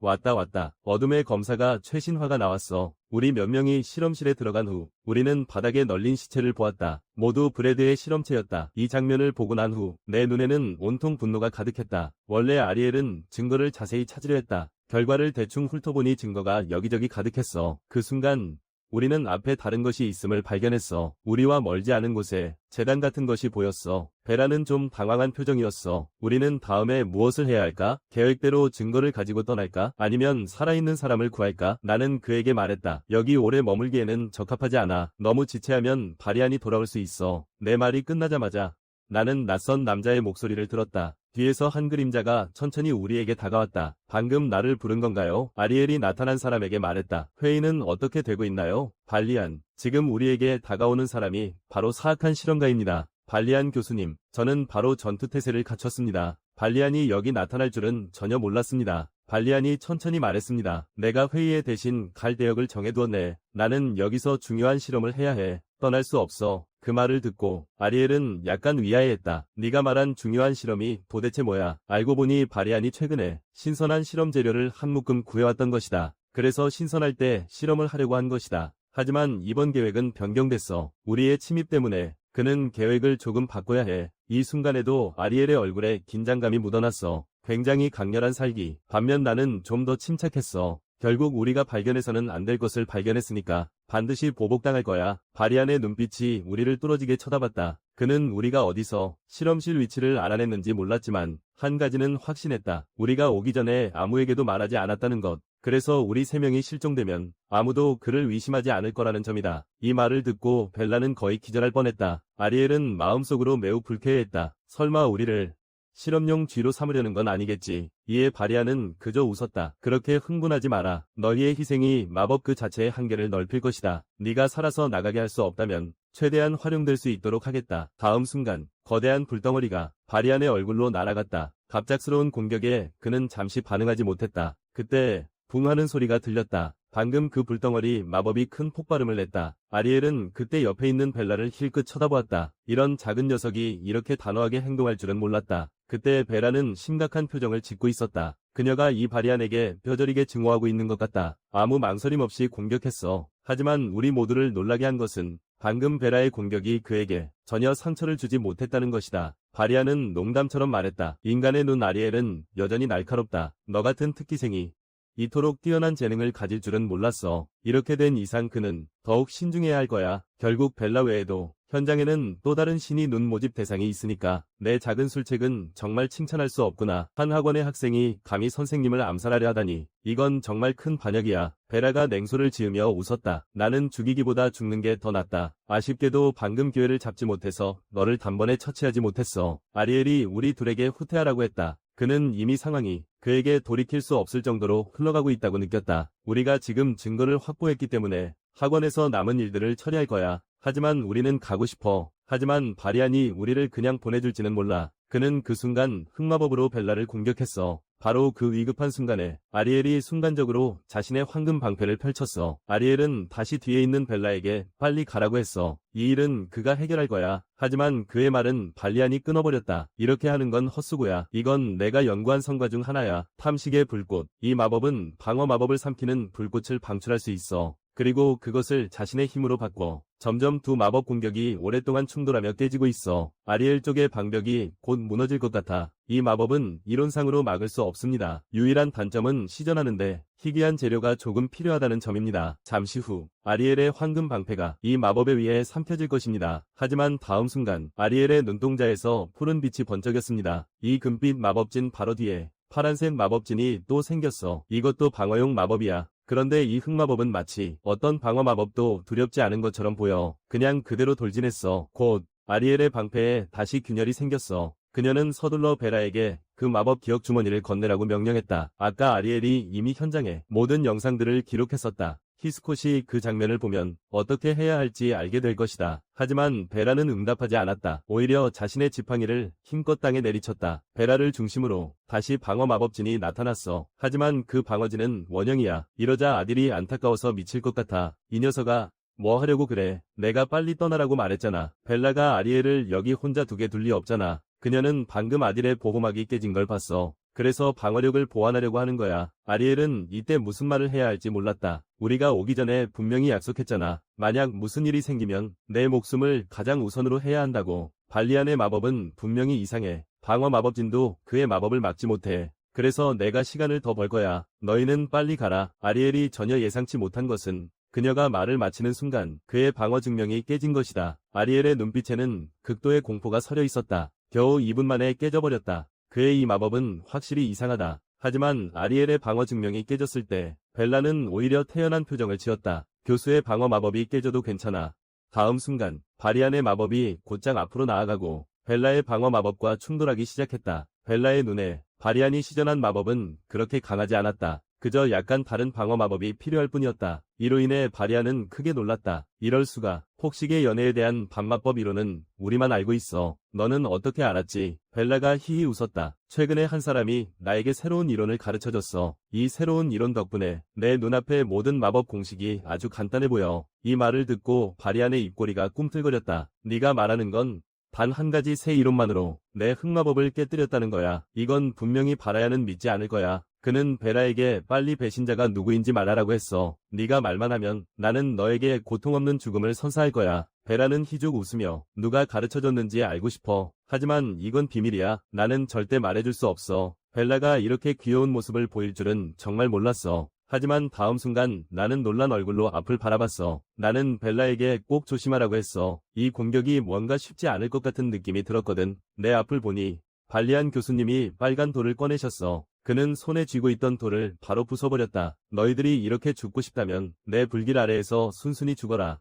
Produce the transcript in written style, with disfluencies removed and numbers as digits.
왔다 왔다. 어둠의 검사가 최신화가 나왔어. 우리 몇 명이 실험실에 들어간 후 우리는 바닥에 널린 시체를 보았다. 모두 브래드의 실험체였다. 이 장면을 보고 난 후 내 눈에는 온통 분노가 가득했다. 원래 아리엘은 증거를 자세히 찾으려 했다. 결과를 대충 훑어보니 증거가 여기저기 가득했어. 그 순간 우리는 앞에 다른 것이 있음을 발견했어. 우리와 멀지 않은 곳에 재단 같은 것이 보였어. 베라는 좀 당황한 표정이었어. 우리는 다음에 무엇을 해야 할까? 계획대로 증거를 가지고 떠날까? 아니면 살아있는 사람을 구할까? 나는 그에게 말했다. 여기 오래 머물기에는 적합하지 않아. 너무 지체하면 바리안이 돌아올 수 있어. 내 말이 끝나자마자 나는 낯선 남자의 목소리를 들었다. 뒤에서 한 그림자가 천천히 우리에게 다가왔다. 방금 나를 부른 건가요? 아리엘이 나타난 사람에게 말했다. 회의는 어떻게 되고 있나요? 발리안, 지금 우리에게 다가오는 사람이 바로 사악한 실험가입니다. 발리안 교수님, 저는 바로 전투태세를 갖췄습니다. 발리안이 여기 나타날 줄은 전혀 몰랐습니다. 발리안이 천천히 말했습니다. 내가 회의에 대신 갈 대역을 정해두었네. 나는 여기서 중요한 실험을 해야 해. 떠날 수 없어. 그 말을 듣고 아리엘은 약간 위아해했다. 네가 말한 중요한 실험이 도대체 뭐야? 알고 보니 바리안이 최근에 신선한 실험 재료를 한 묶음 구해왔던 것이다. 그래서 신선할 때 실험을 하려고 한 것이다. 하지만 이번 계획은 변경됐어. 우리의 침입 때문에 그는 계획을 조금 바꿔야 해. 이 순간에도 아리엘의 얼굴에 긴장감이 묻어났어. 굉장히 강렬한 살기. 반면 나는 좀 더 침착했어. 결국 우리가 발견해서는 안 될 것을 발견했으니까 반드시 보복당할 거야. 바리안의 눈빛이 우리를 뚫어지게 쳐다봤다. 그는 우리가 어디서 실험실 위치를 알아냈는지 몰랐지만 한 가지는 확신했다. 우리가 오기 전에 아무에게도 말하지 않았다는 것. 그래서 우리 세 명이 실종되면 아무도 그를 의심하지 않을 거라는 점이다. 이 말을 듣고 벨라는 거의 기절할 뻔했다. 아리엘은 마음속으로 매우 불쾌해했다. 설마 우리를 실험용 쥐로 삼으려는 건 아니겠지. 이에 바리안은 그저 웃었다. 그렇게 흥분하지 마라. 너희의 희생이 마법 그 자체의 한계를 넓힐 것이다. 네가 살아서 나가게 할 수 없다면 최대한 활용될 수 있도록 하겠다. 다음 순간 거대한 불덩어리가 바리안의 얼굴로 날아갔다. 갑작스러운 공격에 그는 잠시 반응하지 못했다. 그때 붕 하는 소리가 들렸다. 방금 그 불덩어리 마법이 큰 폭발음을 냈다. 아리엘은 그때 옆에 있는 벨라를 힐끗 쳐다보았다. 이런 작은 녀석이 이렇게 단호하게 행동할 줄은 몰랐다. 그때 벨라는 심각한 표정을 짓고 있었다. 그녀가 이 바리안에게 뼈저리게 증오하고 있는 것 같다. 아무 망설임 없이 공격했어. 하지만 우리 모두를 놀라게 한 것은 방금 벨라의 공격이 그에게 전혀 상처를 주지 못했다는 것이다. 바리안은 농담처럼 말했다. 인간의 눈 아리엘은 여전히 날카롭다. 너 같은 특기생이 이토록 뛰어난 재능을 가질 줄은 몰랐어. 이렇게 된 이상 그는 더욱 신중해야 할 거야. 결국 벨라 외에도 현장에는 또 다른 신이 눈 모집 대상이 있으니까 내 작은 술책은 정말 칭찬할 수 없구나. 한 학원의 학생이 감히 선생님을 암살하려 하다니 이건 정말 큰 반역이야. 벨라가 냉소를 지으며 웃었다. 나는 죽이기보다 죽는 게 더 낫다. 아쉽게도 방금 기회를 잡지 못해서 너를 단번에 처치하지 못했어. 아리엘이 우리 둘에게 후퇴하라고 했다. 그는 이미 상황이 그에게 돌이킬 수 없을 정도로 흘러가고 있다고 느꼈다. 우리가 지금 증거를 확보했기 때문에 학원에서 남은 일들을 처리할 거야. 하지만 우리는 가고 싶어. 하지만 바리안이 우리를 그냥 보내줄지는 몰라. 그는 그 순간 흑마법으로 벨라를 공격했어. 바로 그 위급한 순간에 아리엘이 순간적으로 자신의 황금 방패를 펼쳤어. 아리엘은 다시 뒤에 있는 벨라에게 빨리 가라고 했어. 이 일은 그가 해결할 거야. 하지만 그의 말은 발리안이 끊어버렸다. 이렇게 하는 건 헛수고야. 이건 내가 연구한 성과 중 하나야. 탐식의 불꽃. 이 마법은 방어 마법을 삼키는 불꽃을 방출할 수 있어. 그리고 그것을 자신의 힘으로 바꿔. 점점 두 마법 공격이 오랫동안 충돌하며 깨지고 있어. 아리엘 쪽의 방벽이 곧 무너질 것 같아. 이 마법은 이론상으로 막을 수 없습니다. 유일한 단점은 시전하는데 희귀한 재료가 조금 필요하다는 점입니다. 잠시 후 아리엘의 황금 방패가 이 마법에 의해 삼켜질 것입니다. 하지만 다음 순간 아리엘의 눈동자에서 푸른 빛이 번쩍였습니다. 이 금빛 마법진 바로 뒤에 파란색 마법진이 또 생겼어. 이것도 방어용 마법이야. 그런데 이 흑마법은 마치 어떤 방어 마법도 두렵지 않은 것처럼 보여. 그냥 그대로 돌진했어. 곧 아리엘의 방패에 다시 균열이 생겼어. 그녀는 서둘러 베라에게 그 마법 기억 주머니를 건네라고 명령했다. 아까 아리엘이 이미 현장에 모든 영상들을 기록했었다. 히스콧이 그 장면을 보면 어떻게 해야 할지 알게 될 것이다. 하지만 베라는 응답하지 않았다. 오히려 자신의 지팡이를 힘껏 땅에 내리쳤다. 베라를 중심으로 다시 방어 마법진이 나타났어. 하지만 그 방어진은 원형이야. 이러자 아들이 안타까워서 미칠 것 같아. 이 녀석아, 뭐 하려고 그래? 내가 빨리 떠나라고 말했잖아. 벨라가 아리엘을 여기 혼자 두게 둘 리 없잖아. 그녀는 방금 아들의 보호막이 깨진 걸 봤어. 그래서 방어력을 보완하려고 하는 거야. 아리엘은 이때 무슨 말을 해야 할지 몰랐다. 우리가 오기 전에 분명히 약속했잖아. 만약 무슨 일이 생기면 내 목숨을 가장 우선으로 해야 한다고. 발리안의 마법은 분명히 이상해. 방어 마법진도 그의 마법을 막지 못해. 그래서 내가 시간을 더 벌 거야. 너희는 빨리 가라. 아리엘이 전혀 예상치 못한 것은 그녀가 말을 마치는 순간 그의 방어 증명이 깨진 것이다. 아리엘의 눈빛에는 극도의 공포가 서려 있었다. 겨우 2분 만에 깨져버렸다. 그의 이 마법은 확실히 이상하다. 하지만 아리엘의 방어 증명이 깨졌을 때 벨라는 오히려 태연한 표정을 지었다. 교수의 방어 마법이 깨져도 괜찮아. 다음 순간 바리안의 마법이 곧장 앞으로 나아가고 벨라의 방어 마법과 충돌하기 시작했다. 벨라의 눈에 바리안이 시전한 마법은 그렇게 강하지 않았다. 그저 약간 다른 방어 마법이 필요할 뿐이었다. 이로 인해 바리안은 크게 놀랐다. 이럴 수가. 폭식의 연애에 대한 반마법 이론은 우리만 알고 있어. 너는 어떻게 알았지? 벨라가 히히 웃었다. 최근에 한 사람이 나에게 새로운 이론을 가르쳐줬어. 이 새로운 이론 덕분에 내 눈앞의 모든 마법 공식이 아주 간단해 보여. 이 말을 듣고 바리안의 입꼬리가 꿈틀거렸다. 네가 말하는 건 단 한 가지 새 이론만으로 내 흑마법을 깨뜨렸다는 거야. 이건 분명히 바라야는 믿지 않을 거야. 그는 벨라에게 빨리 배신자가 누구인지 말하라고 했어. 네가 말만 하면 나는 너에게 고통 없는 죽음을 선사할 거야. 벨라는 희죽 웃으며 누가 가르쳐줬는지 알고 싶어. 하지만 이건 비밀이야. 나는 절대 말해줄 수 없어. 벨라가 이렇게 귀여운 모습을 보일 줄은 정말 몰랐어. 하지만 다음 순간 나는 놀란 얼굴로 앞을 바라봤어. 나는 벨라에게 꼭 조심하라고 했어. 이 공격이 뭔가 쉽지 않을 것 같은 느낌이 들었거든. 내 앞을 보니 발리안 교수님이 빨간 돌을 꺼내셨어. 그는 손에 쥐고 있던 돌을 바로 부숴버렸다. 너희들이 이렇게 죽고 싶다면 내 불길 아래에서 순순히 죽어라.